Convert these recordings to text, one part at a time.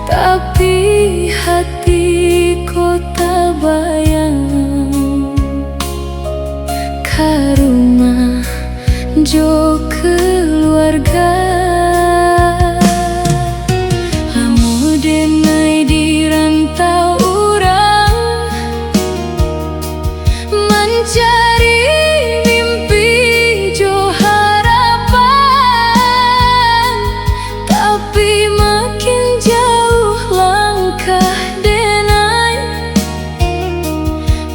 Tapi hatiku tak bayang ka rumah jo keluarga. Lamu denai di rantau urang mencari mimpi jo harapan, tapi makin jauh langkah denai,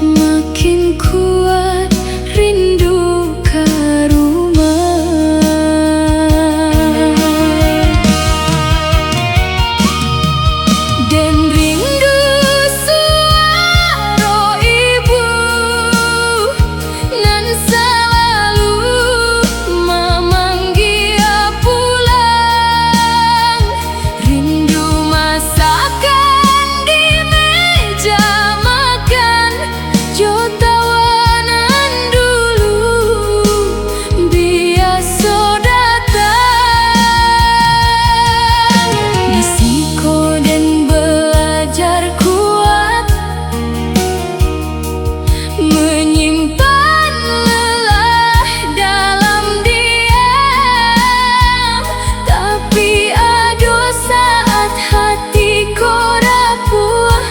makin kuat rindu ka rumah. Dan rindu suara ibu nan selalu memanggil pulang, rindu masakan di meja makan jo tawanan dulu biasa datang. Risiko dan belajar kuat menyimpan lelah dalam diam, tapi ada saat hatiku rapuh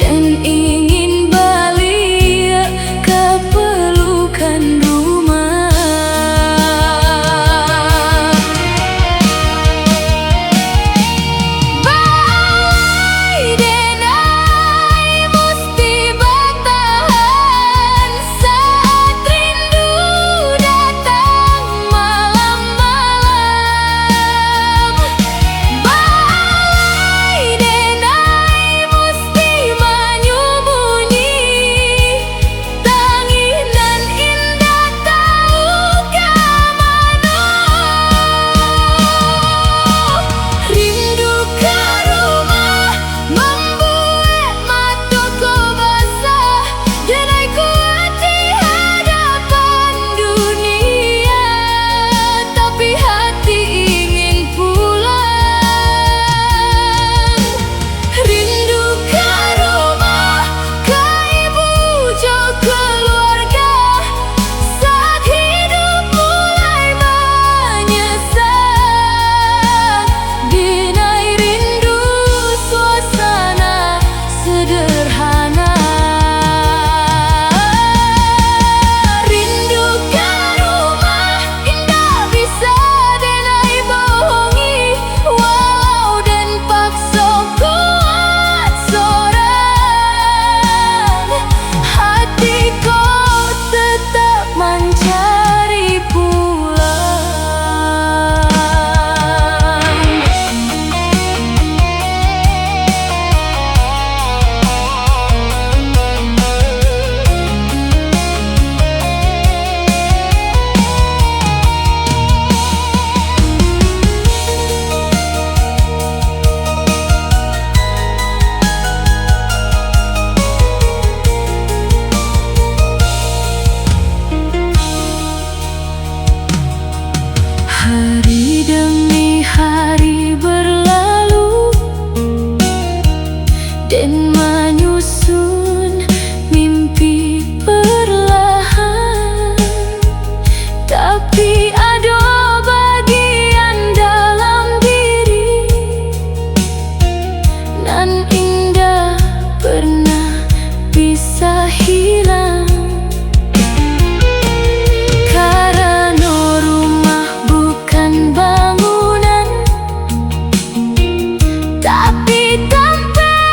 dan ingin balik ke pelukan rumah. Balai denai mesti bertahan saat rindu datang malam-malam. Balai denai mesti menyembunyi tanginan indah tahu ke mana. Rindu ke rumah membuat mataku basah, denai kuat di hadapan dunia, tapi hati ingin pulang. Rindu ke rumah, ke ibu jo keluarga, saat hidup mulai menyesal, denai rindu suasana sederhana. Rindu ke rumah indah bisa denai bohongi, walau dan paksa kuat sorang, hatiku tetap mencari pulang. Hari demi hari berlalu dan menyusun mimpi perlahan, tapi ada bagian dalam diri nan indah pernah bisa hilang. Karena rumah bukan bangunan, tapi tempat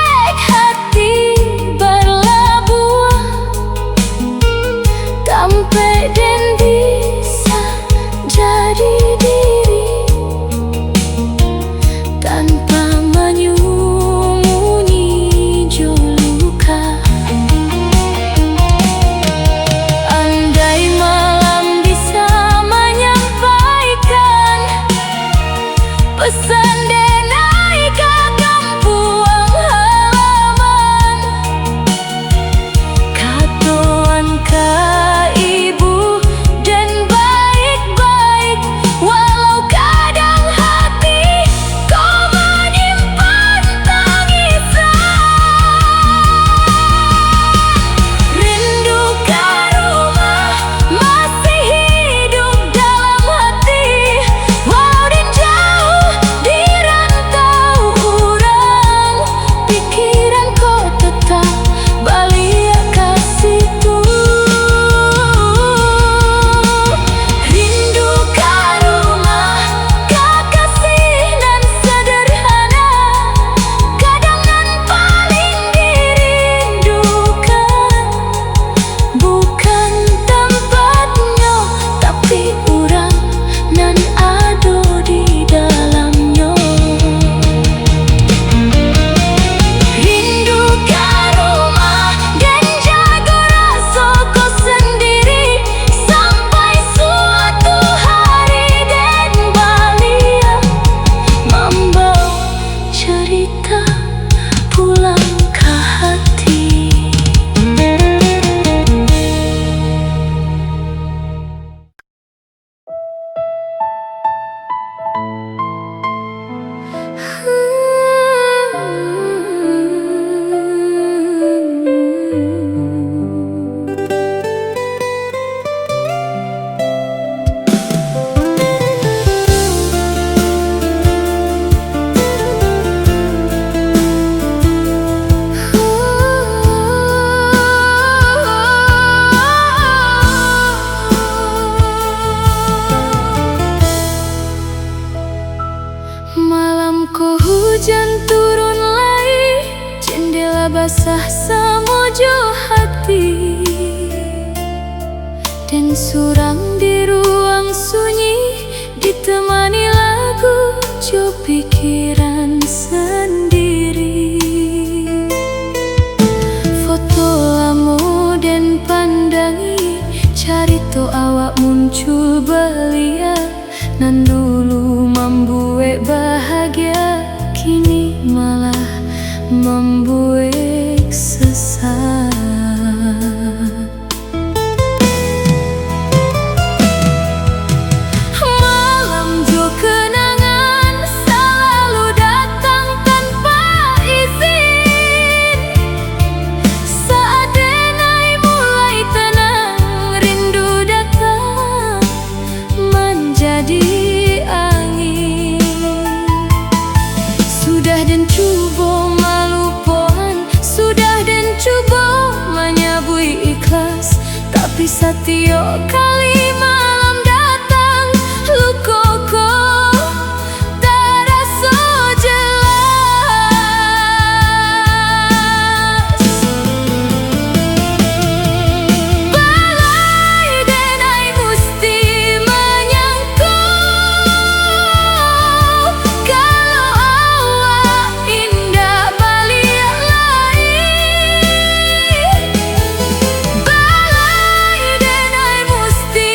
basah samojo hati, dan surang di ruang sunyi ditemani lagu jo pikiran sendiri. Foto lamu dan pandangi carito awak muncul belia, nan dulu membuat bahagia kini malah membuat sesat. Malam jo kenangan selalu datang tanpa izin. Saat denai mulai tenang, rindu datang menjadi angin. Sudah dan cuba melupakan, sudah dan cuba menyabui ikhlas, tapi setiap kali malam datang lukaku terasa jelas. Balai denai mesti menyangkau kalau awak indah balik lain. Balai denai mesti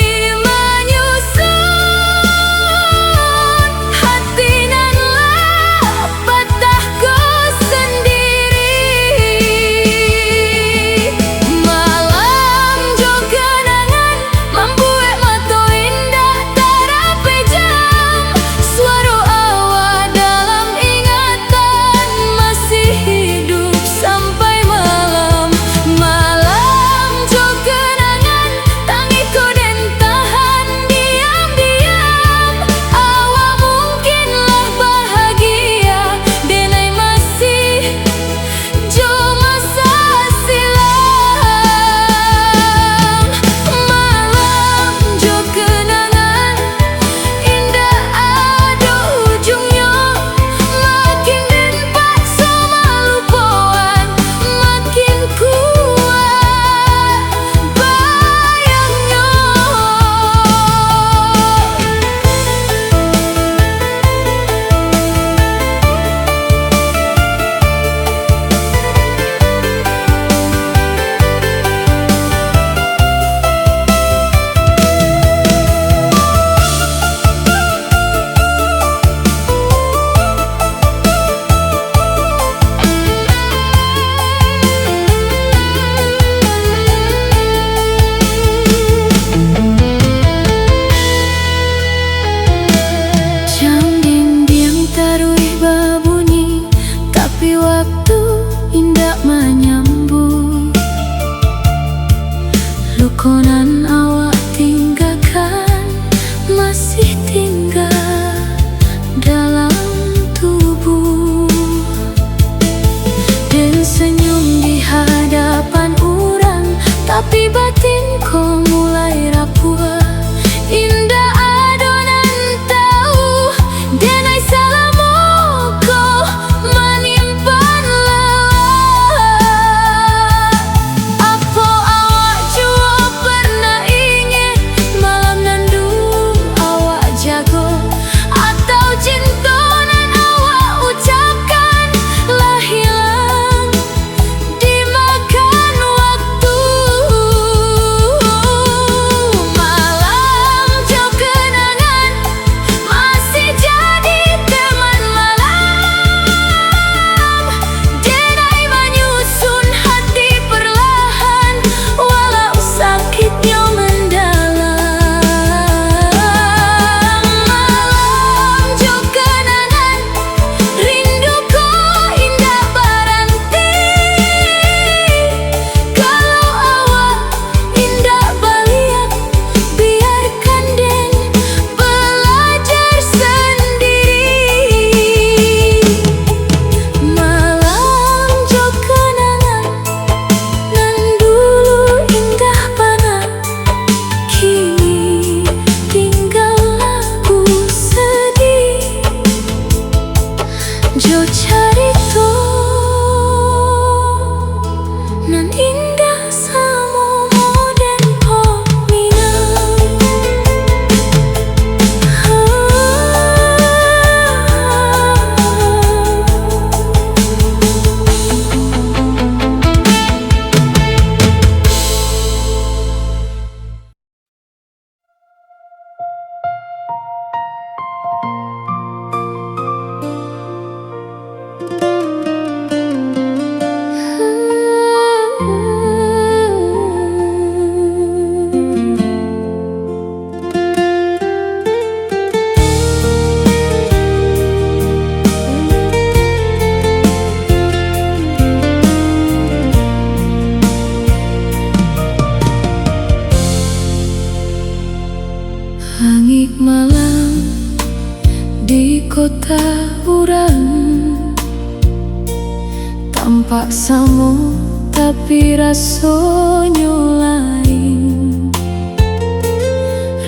Tampak samu tapi rasanya lain.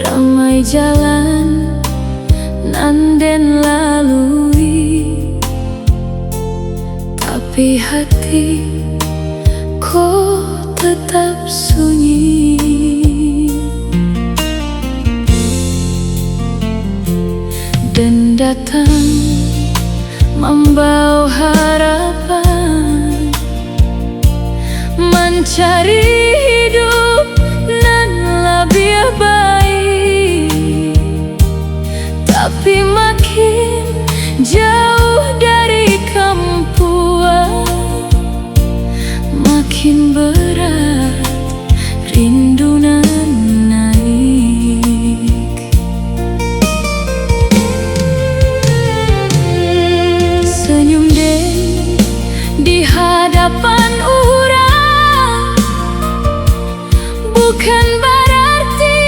Ramai jalan nan den lalui, tapi hati kok tetap sunyi. Dan datang membawa harapan, mencari hidup nan lebih baik, tapi makin jauh dari kampuan, makin berat rindu nan naik. Senyum den di hadapan orang bukan berarti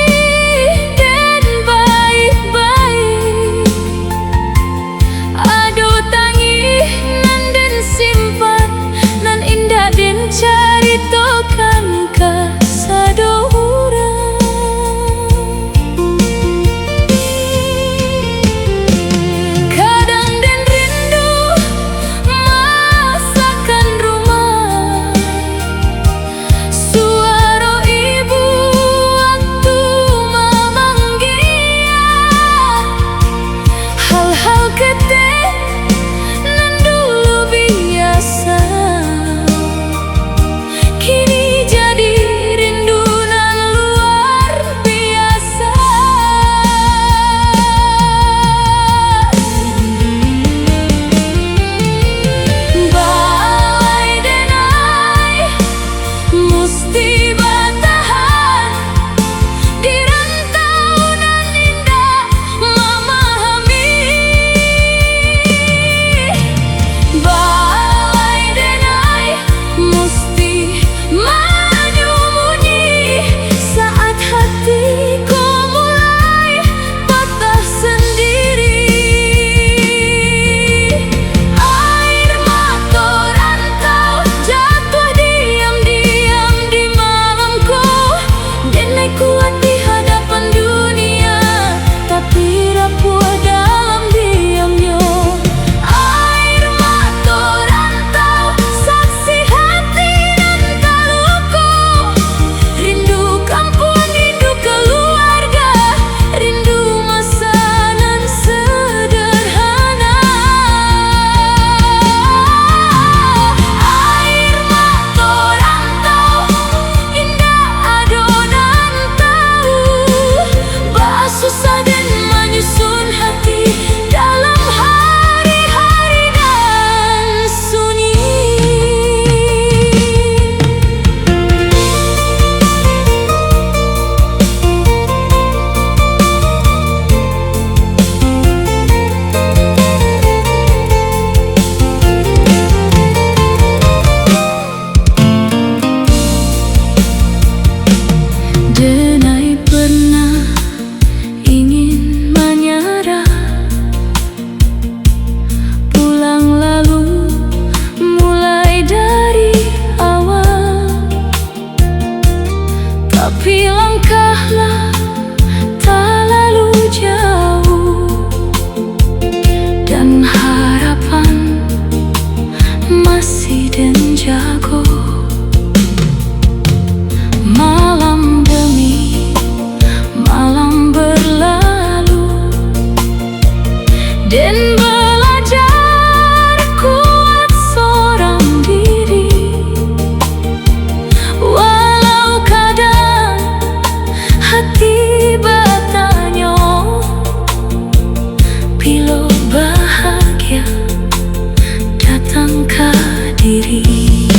den baik-baik. Ado tangi nan den simpan, nan indah den caritokan ka sado urang. Kadang den rindu masakan rumah, suara ibu waktu memanggil, hal-hal kecil nan dulu biasa kini jadi rindu nan luar biasa. Balai denai musti bertahan di rantau nan indah memahami. Balai denai musti menyembunyi saat hatiku mulai patah sendiri. Air mata rantau jatuh diam-diam di malamku, dan naik kuat di hadapan dunia, tapi rapuh dalam diamnya. Air mata rantau saksi hati dan taluku, rindu kampung, rindu keluarga, rindu masa nan sederhana. Air mata rantau indah adonan tahu, susah dan menyusun hati dalam hari-hari dan sunyi. Denai pernah ingin menyerah, pulang lalu mulai dari awal, tapi langkahlah tak lalu jauh, dan harapan masih den jago. Malam demi malam berlalu, dan belajar kuat seorang diri, walau kadang hati bertanya, bila bahagia datang ke diri.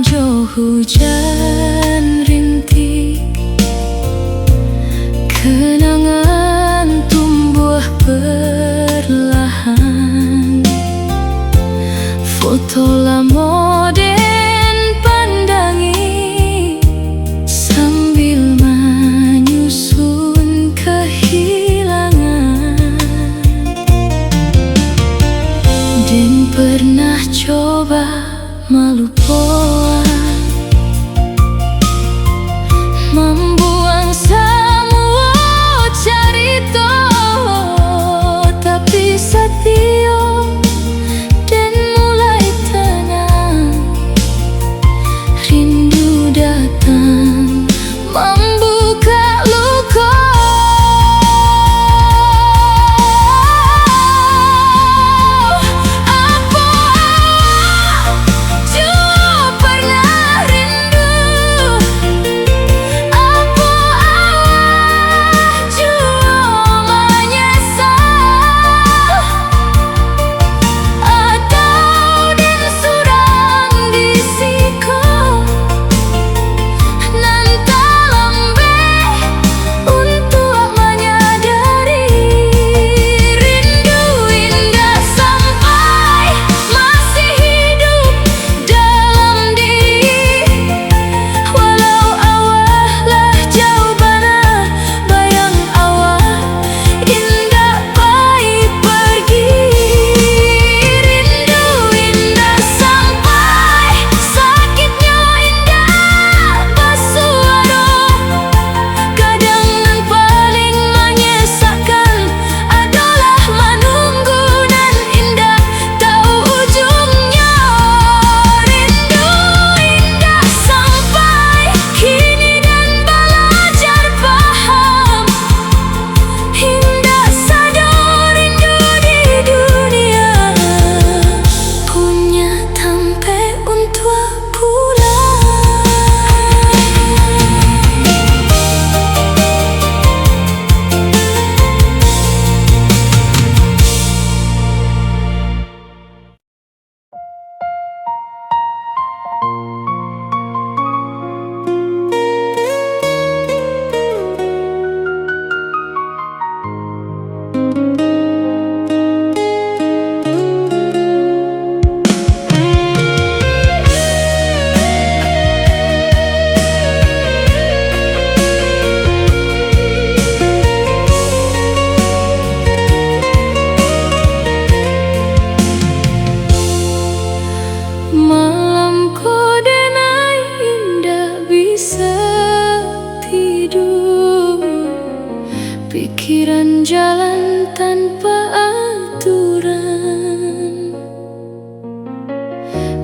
Jo hujan rintik, kenangan tumbuh perlahan. Foto lama den pandangi sambil menyusun kehilangan. Den pernah coba melupa, membuang semua cerita, tapi setia dan mulai tenang. Rindu datang membuka luka. Pikiran jalan tanpa aturan,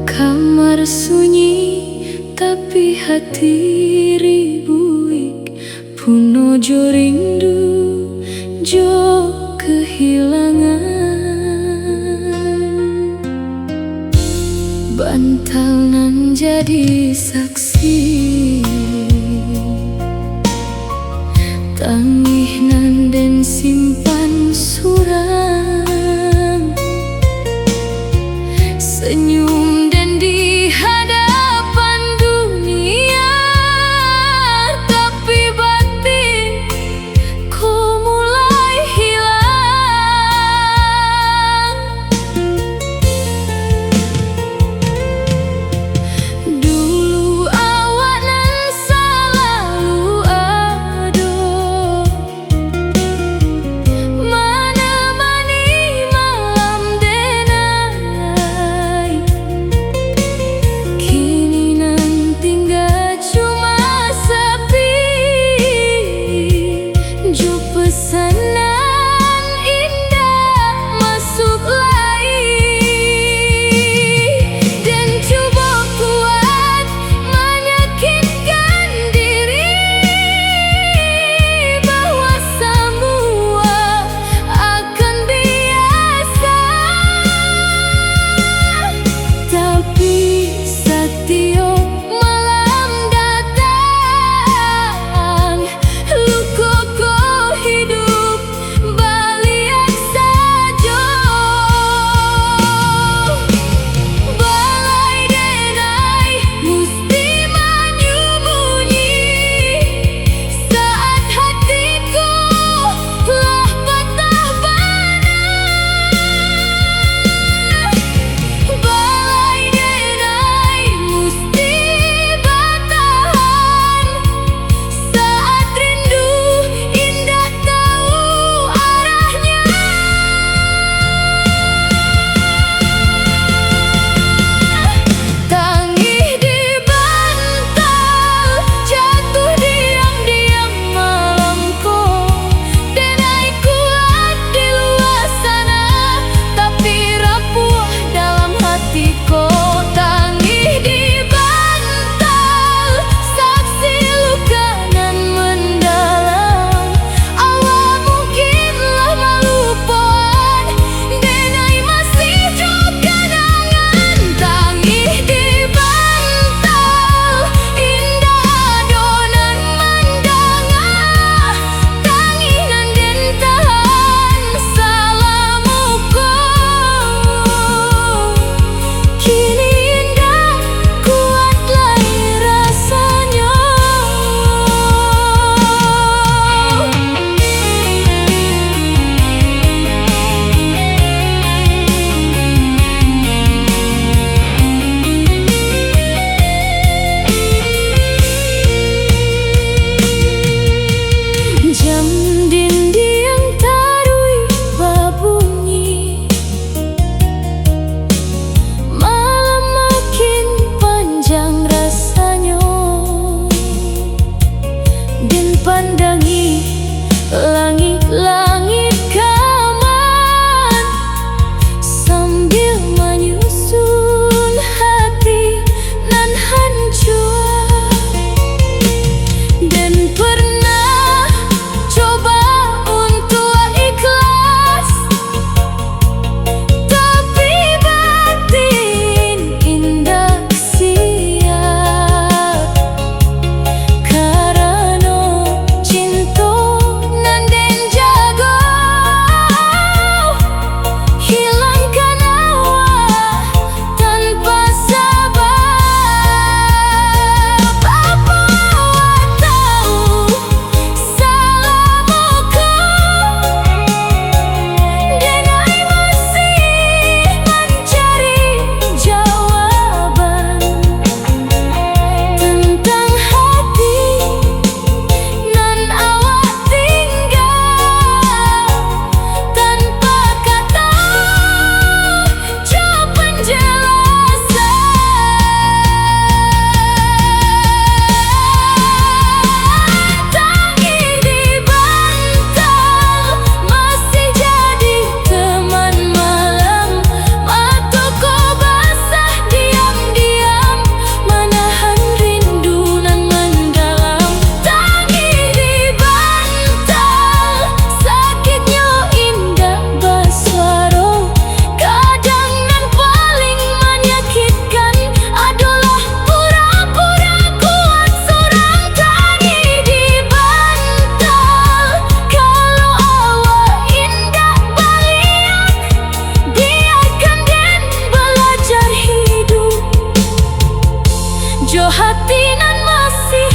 kamar sunyi tapi hati ribuik. Puno jo rindu jo kehilangan, bantal nan jadi saksi, tangih nan den simpan suram, senyum dan di hadapan dunia, tapi batin kau mulai hilang. Dulu awak ojo hati nan masih